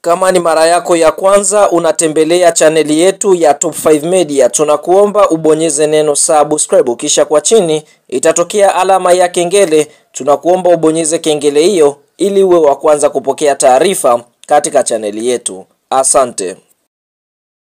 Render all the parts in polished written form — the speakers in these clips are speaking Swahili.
Kama ni mara yako ya kwanza unatembelea chaneli yetu ya Top 5 Media, tunakuomba ubonyeze neno subscribe, kisha kwa chini itatokea alama ya kengele. Tunakuomba ubonyeze kengele hiyo ili uwe wa kwanza kupokea taarifa katika chaneli yetu. Asante.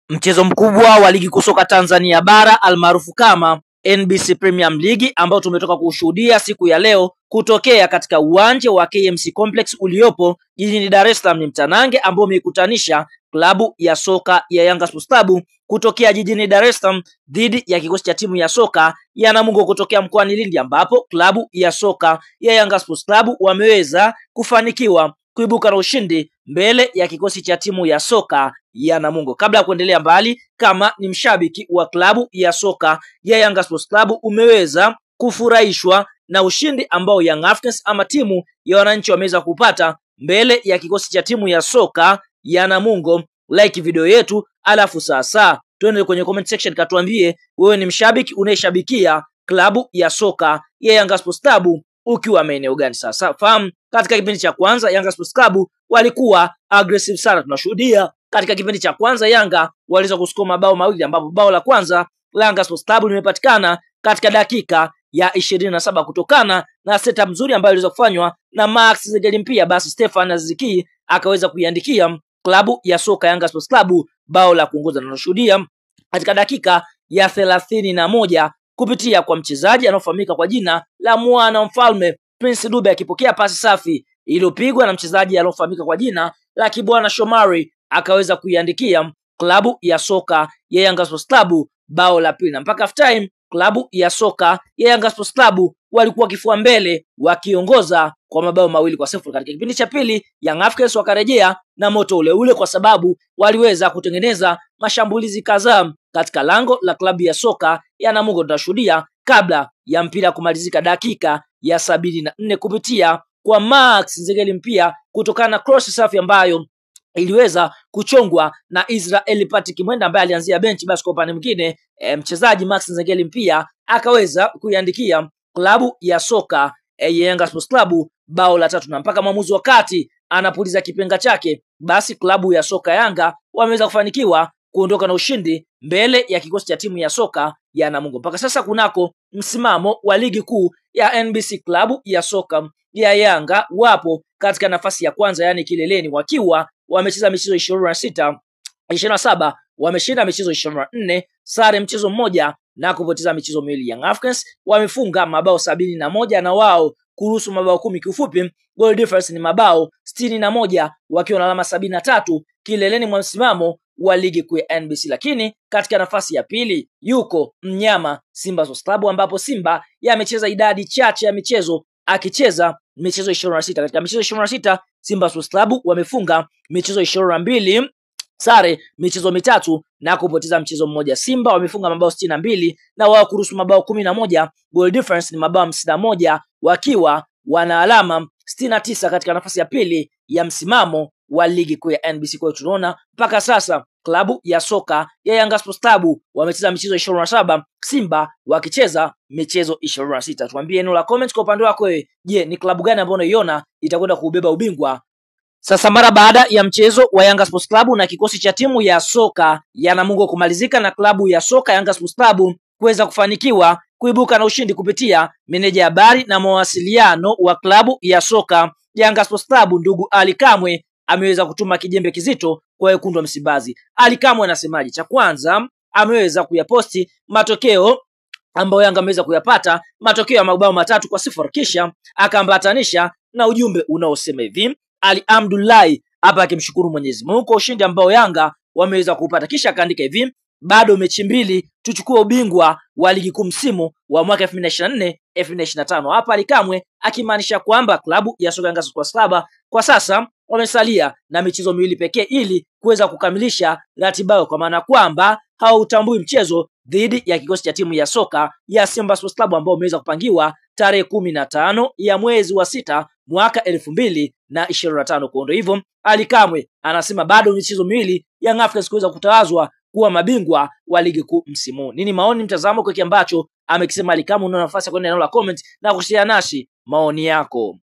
Mchezo mkubwa wa ligi kuu soka Tanzania bara almaarufu kama NBC Premier League ambao tumetoka kushuhudia siku ya leo kutokea katika uwanja wa KMC Complex uliopo jijini Dar es Salaam ni mtanange ambao umeikutanisha klabu ya soka ya Yanga Sports Club kutokea jijini Dar es Salaam dhidi ya kikosi cha timu ya soka ya Namungo kutokea mkoani Lindi, ambapo klabu ya soka ya Yanga Sports Club wameweza kufanikiwa kuibuka na ushindi mbele ya kikosi cha timu ya soka ya Namungo. Kabla ya kuendelea mbali, kama ni mshabiki wa klabu ya soka ya Yanga Sports Club umeweza kufurahishwa na ushindi ambao Young Africans ama timu ya wananchi wameweza kupata mbele ya kikosi cha timu ya soka ya Namungo, like video yetu, alafu sasa tuende kwenye comment section katuambie wewe ni mshabiki unayeshabikia klabu ya soka ya Yanga Sports Club ukiwa maeneo gani. Sasa fahamu, katika kipindi cha kwanza Yanga Sports Club walikuwa aggressive sana. Tunashuhudia katika kipindi cha kwanza Yanga waliweza kusukuma mabao mawili, ambapo bao la kwanza la Yanga Sports Club limepatikana katika dakika ya 27 kutokana na setup nzuri ambayo iliweza kufanywa na Max Zegelimpia. Basi Stefan Aziziki akaweza kuiandikia klabu ya soka Yanga Sports Club bao la kuongoza. Tunashuhudia katika dakika ya 31 kupitia kwa mchezaji anaofahamika kwa jina la mwana mfalme Prince Dube akipokea pasi safi iliyopigwa na mchezaji anaofahamika kwa jina la Kibwana Shomari, akaweza kuiandikia klabu ya soka ya Yanga Sports Club bao la pili. Mpaka half time klabu ya soka ya Yanga Sports Club walikuwa kifua mbele wakiongoza kwa mabao 2-0. Katika kipindi cha pili Young Africans wakarejea na moto ule ule, kwa sababu waliweza kutengeneza mashambulizi kadhaa katika lango la klabu ya soka ya Namungo. Tutashuhudia kabla ya mpira kumalizika dakika ya 74 kupitia kwa Max Zegelimpia kutokana na cross safi ambayo iliweza kuchongwa na Israel Patrick Mwenda ambaye alianzia benchi. Basi kwa upande mwingine mchezaji Max Zegelimpia akaweza kuiandikia klabu ya soka ya Yanga Sports Club bao la 3, na mpaka mwamuzi wakati anapuliza kipenga chake, basi klabu ya soka Yanga wameweza kufanikiwa kuondoka na ushindi mbele ya kikosi cha timu ya soka ya Namungo. Mpaka sasa kunako msimamo wa ligi kuu ya NBC, klabu ya soka ya Yanga wapo katika nafasi ya kwanza, yani kileleni, wakiwa wamecheza michezo 27 wameshinda michezo 24, sare mchezo mmoja na kupoteza michezo miwili. Young Africans wamefunga mabao 71 na wao kuruhusu mabao 10. Kiufupi goal difference ni mabao 61 wakiwa na alama 73 kileleni mwa msimamo wa ligi kuu ya NBC. Lakini katika nafasi ya pili yuko mnyama Simba Sports Club, ambapo Simba yamecheza idadi chache ya michezo akicheza michezo 26. Katika michezo 26 Simba Sports Club wamefunga michezo 22, sare michezo 3 na kupoteza mchezo mmoja. Simba wamefunga mabao 62 na wao kuruhusu mabao 11, goal difference ni mabao 51 wakiwa wana alama 69 katika nafasi ya pili ya msimamo wa ligi kuu ya NBC. Kwa hiyo tunaona mpaka sasa klabu ya soka ya Yanga Sports Club wamecheza michezo 27, Simba wakicheza michezo 26. Tuambie neno la comment kwa upande wako wewe. Je, ni klabu gani ambayo unaiona itakwenda kubeba ubingwa? Sasa mara baada ya mchezo wa Yanga Sports Club na kikosi cha timu ya soka ya Namungo kumalizika na klabu ya soka Yanga Sports Club kuweza kufanikiwa kuibuka na ushindi kupitia meneja habari na mawasiliano wa klabu ya soka Yanga Sports Club ndugu Ali Kamwe ameweza kutuma kijembe kizito kwa wekundu wa Msimbazi. Ali Kamwe anasemaje? Cha kwanza ameweza kuyaposti matokeo ambayo Yanga ameweza kuyapata, matokeo ya mabao 3-0, kisha akaambatanisha na ujumbe unaosema hivi: Alhamdulillah, hapa akimshukuru Mwenyezi Mungu kwa ushindi ambao Yanga wameweza kupata. Kisha akaandika hivi: bado mechi mbili tuchukue ubingwa wa ligi kuu msimu wa mwaka 2024-2025. Hapa Ali Kamwe akimaanisha kwamba klabu ya soka Yanga Sports Club kwa sasa wamesalia na michezo miwili pekee ili kuweza kukamilisha ratiba yao, kwa maana kwamba hawautambui mchezo dhidi ya kikosi cha timu ya soka ya Simba Sports Club ambao umeweza kupangiwa tarehe 15 ya mwezi wa 6 mwaka 2025. Kwa hivyo Ali Kamwe anasema bado michezo miwili Young Africans kuweza kutawazwa kuwa mabingwa wa ligi kuu msimu. Nini maoni, mtazamo kwa kile ambacho amekisema Ali Kamwe? Una nafasi ya kwenda eneo la comment na kushare nasi maoni yako.